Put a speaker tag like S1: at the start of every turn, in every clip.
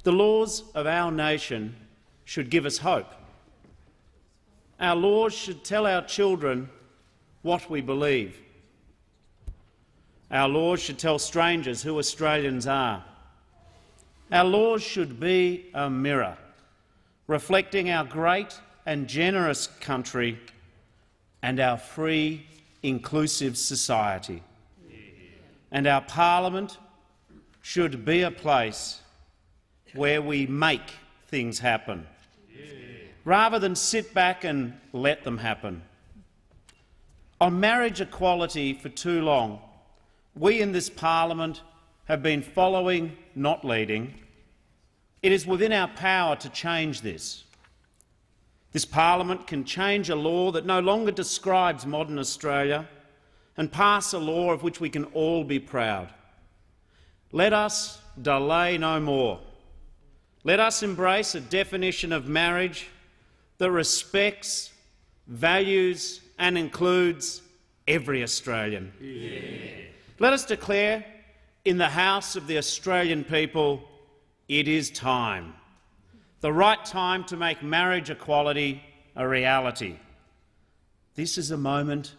S1: The laws of our nation should give us hope. Our laws should tell our children what we believe. Our laws should tell strangers who Australians are. Our laws should be a mirror, reflecting our great and generous country and our free, inclusive society. And our parliament should be a place where we make things happen, rather than sit back and let them happen. On marriage equality for too long, we in this parliament have been following, not leading. It is within our power to change this. This parliament can change a law that no longer describes modern Australia and pass a law of which we can all be proud. Let us delay no more. Let us embrace a definition of marriage that respects, values and includes every Australian. Yeah. Let us declare in the House of the Australian people, it is time. The right time to make marriage equality a reality. This is a moment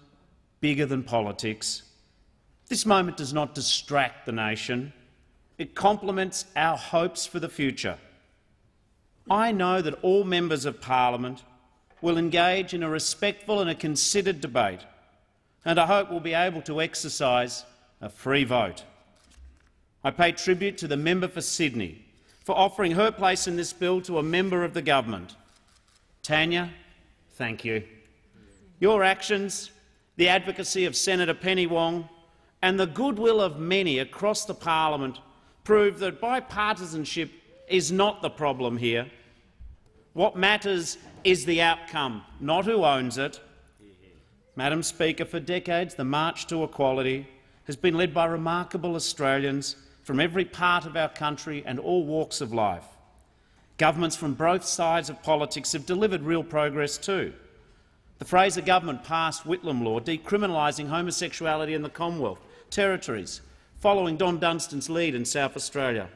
S1: bigger than politics. This moment does not distract the nation. It complements our hopes for the future. I know that all members of parliament will engage in a respectful and a considered debate, and I hope we'll be able to exercise a free vote. I pay tribute to the member for Sydney for offering her place in this bill to a member of the government. Tanya, thank you. Your actions, the advocacy of Senator Penny Wong and the goodwill of many across the parliament prove that bipartisanship is not the problem here. What matters is the outcome, not who owns it. Madam Speaker, for decades the march to equality has been led by remarkable Australians from every part of our country and all walks of life. Governments from both sides of politics have delivered real progress too. The Fraser government passed Whitlam Law, decriminalising homosexuality in the Commonwealth territories, following Don Dunstan's lead in South Australia.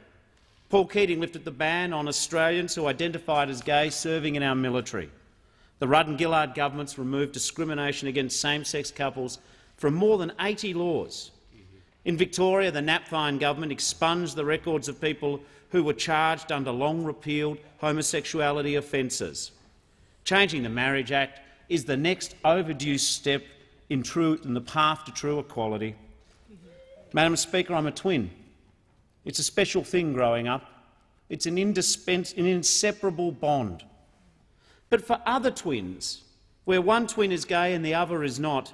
S1: Paul Keating lifted the ban on Australians who identified as gay serving in our military. The Rudd and Gillard governments removed discrimination against same-sex couples from more than 80 laws. In Victoria, the Napthine government expunged the records of people who were charged under long-repealed homosexuality offences. Changing the Marriage Act is the next overdue step in the path to true equality. Madam Speaker, I'm a twin. It's a special thing growing up. It's an inseparable bond. But for other twins, where one twin is gay and the other is not,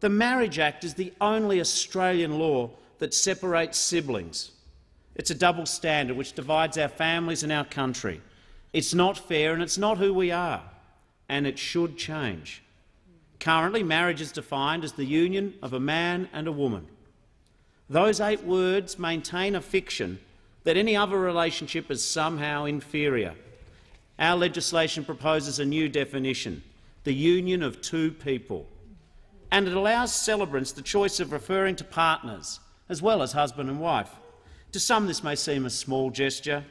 S1: the Marriage Act is the only Australian law that separates siblings. It's a double standard which divides our families and our country. It's not fair and it's not who we are, and it should change. Currently, marriage is defined as the union of a man and a woman. Those 8 words maintain a fiction that any other relationship is somehow inferior. Our legislation proposes a new definition, the union of 2 people, and it allows celebrants the choice of referring to partners as well as husband and wife. To some this may seem a small gesture.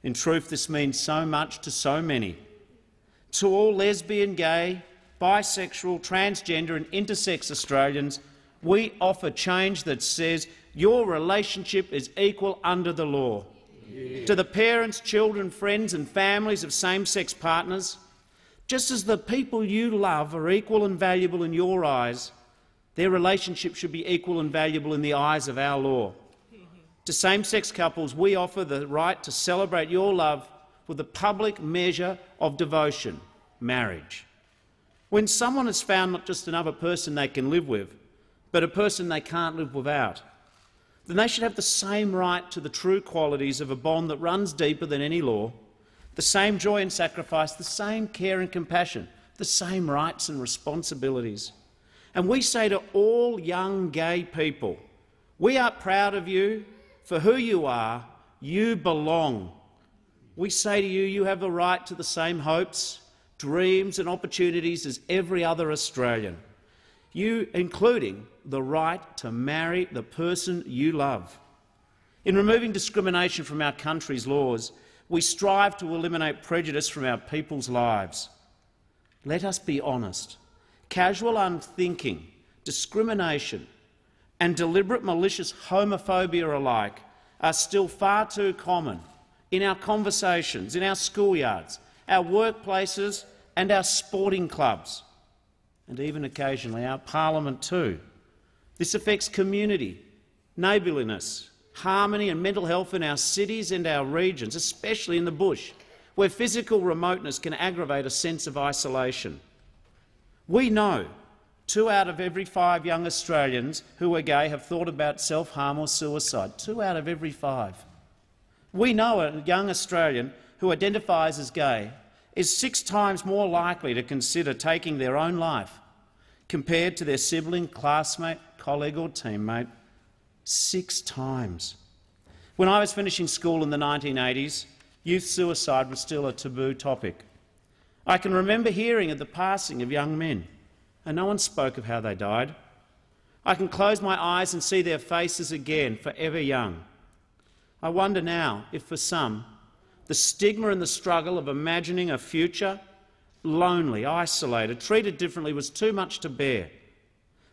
S1: In truth, this means so much to so many. To all lesbian, gay, bisexual, transgender and intersex Australians, we offer change that says your relationship is equal under the law. Yeah. To the parents, children, friends and families of same-sex partners, just as the people you love are equal and valuable in your eyes, their relationship should be equal and valuable in the eyes of our law. To same-sex couples, we offer the right to celebrate your love with a public measure of devotion, marriage. When someone has found not just another person they can live with, but a person they can't live without, then they should have the same right to the true qualities of a bond that runs deeper than any law, the same joy and sacrifice, the same care and compassion, the same rights and responsibilities. And we say to all young gay people, we are proud of you for who you are. You belong. We say to you, you have the right to the same hopes, dreams and opportunities as every other Australian, including the right to marry the person you love. In removing discrimination from our country's laws, We strive to eliminate prejudice from our people's lives. Let us be honest. Casual unthinking, discrimination and deliberate malicious homophobia alike are still far too common in our conversations, in our schoolyards, our workplaces and our sporting clubs, and even occasionally our parliament too. This affects community, neighbourliness, harmony and mental health in our cities and our regions, especially in the bush, where physical remoteness can aggravate a sense of isolation. We know 2 out of every 5 young Australians who are gay have thought about self-harm or suicide. 2 out of every 5. We know a young Australian who identifies as gay is 6 times more likely to consider taking their own life compared to their sibling, classmate, colleague or teammate. 6 times. When I was finishing school in the 1980s, youth suicide was still a taboo topic. I can remember hearing of the passing of young men, and no one spoke of how they died. I can close my eyes and see their faces again, forever young. I wonder now if for some, the stigma and the struggle of imagining a future, lonely, isolated, treated differently was too much to bear.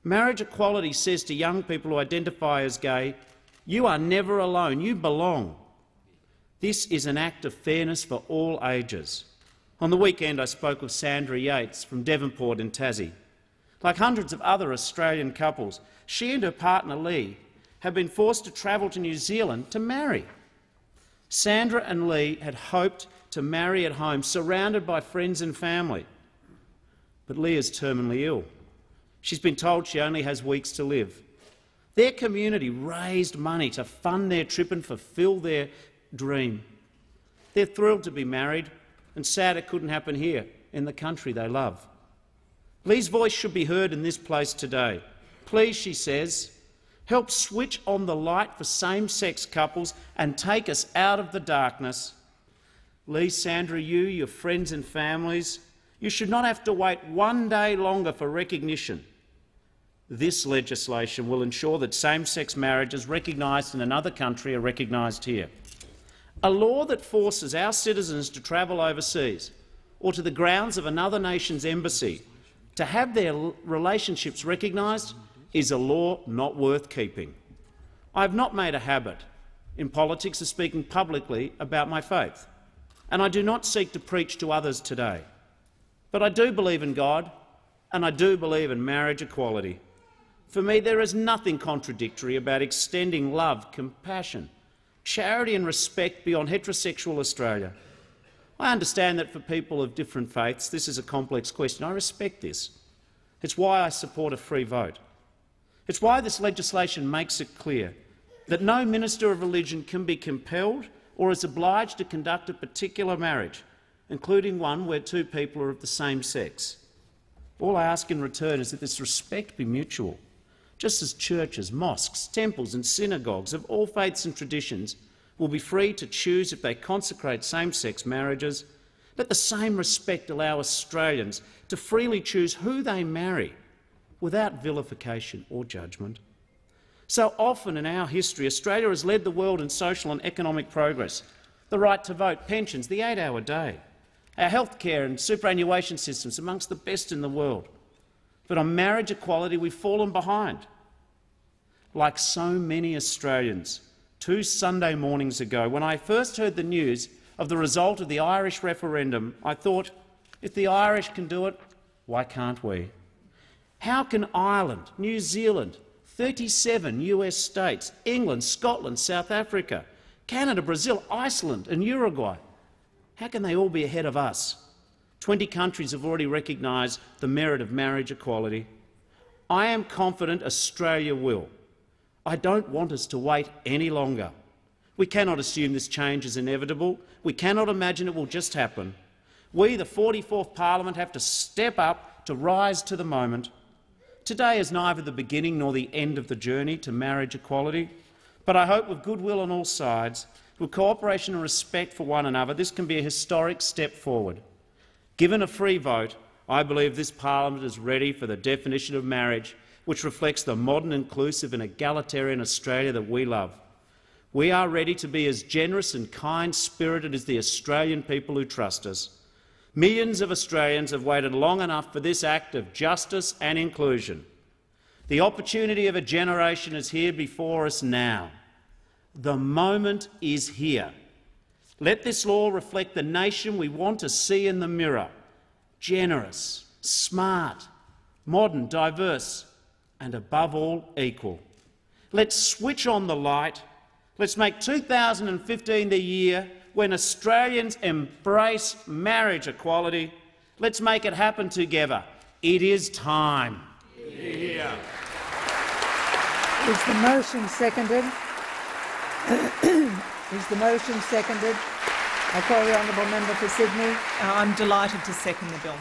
S1: Marriage equality says to young people who identify as gay, you are never alone, you belong. This is an act of fairness for all ages. On the weekend I spoke with Sandra Yates from Devonport in Tassie. Like hundreds of other Australian couples, she and her partner Lee have been forced to travel to New Zealand to marry. Sandra and Lee had hoped to marry at home, surrounded by friends and family. But Lee is terminally ill. She's been told she only has weeks to live. Their community raised money to fund their trip and fulfil their dream. They're thrilled to be married, and sad it couldn't happen here, in the country they love. Lee's voice should be heard in this place today. Please, she says, help switch on the light for same-sex couples and take us out of the darkness. Lee, Sandra, you, your friends and families, you should not have to wait one day longer for recognition. This legislation will ensure that same-sex marriages recognised in another country are recognised here. A law that forces our citizens to travel overseas or to the grounds of another nation's embassy to have their relationships recognised is a law not worth keeping. I have not made a habit in politics of speaking publicly about my faith, and I do not seek to preach to others today. But I do believe in God, and I do believe in marriage equality. For me, there is nothing contradictory about extending love, compassion, charity and respect beyond heterosexual Australia. I understand that for people of different faiths this is a complex question. I respect this. It's why I support a free vote. It's why this legislation makes it clear that no minister of religion can be compelled or is obliged to conduct a particular marriage, including one where 2 people are of the same sex. All I ask in return is that this respect be mutual. Just as churches, mosques, temples and synagogues of all faiths and traditions will be free to choose if they consecrate same-sex marriages, let the same respect allow Australians to freely choose who they marry without vilification or judgment. So often in our history, Australia has led the world in social and economic progress. The right to vote, pensions, the 8-hour day, our healthcare and superannuation systems amongst the best in the world. But on marriage equality we've fallen behind. Like so many Australians, 2 Sunday mornings ago, when I first heard the news of the result of the Irish referendum, I thought, if the Irish can do it, why can't we? How can Ireland, New Zealand, 37 US states, England, Scotland, South Africa, Canada, Brazil, Iceland and Uruguay, how can they all be ahead of us? 20 countries have already recognised the merit of marriage equality. I am confident Australia will. I don't want us to wait any longer. We cannot assume this change is inevitable. We cannot imagine it will just happen. We, the 44th Parliament, have to step up to rise to the moment. Today is neither the beginning nor the end of the journey to marriage equality, but I hope with goodwill on all sides, with cooperation and respect for one another, this can be a historic step forward. Given a free vote, I believe this Parliament is ready for the definition of marriage which reflects the modern, inclusive and egalitarian Australia that we love. We are ready to be as generous and kind-spirited as the Australian people who trust us. Millions of Australians have waited long enough for this act of justice and inclusion. The opportunity of a generation is here before us now. The moment is here. Let this law reflect the nation we want to see in the mirror: generous, smart, modern, diverse, and above all, equal. Let's switch on the light. Let's make 2015 the year when Australians embrace marriage equality. Let's make it happen together. It is time.
S2: Yeah.
S3: Is the motion seconded? Is the motion seconded? I call the honourable member for Sydney.
S4: I'm delighted to second the bill.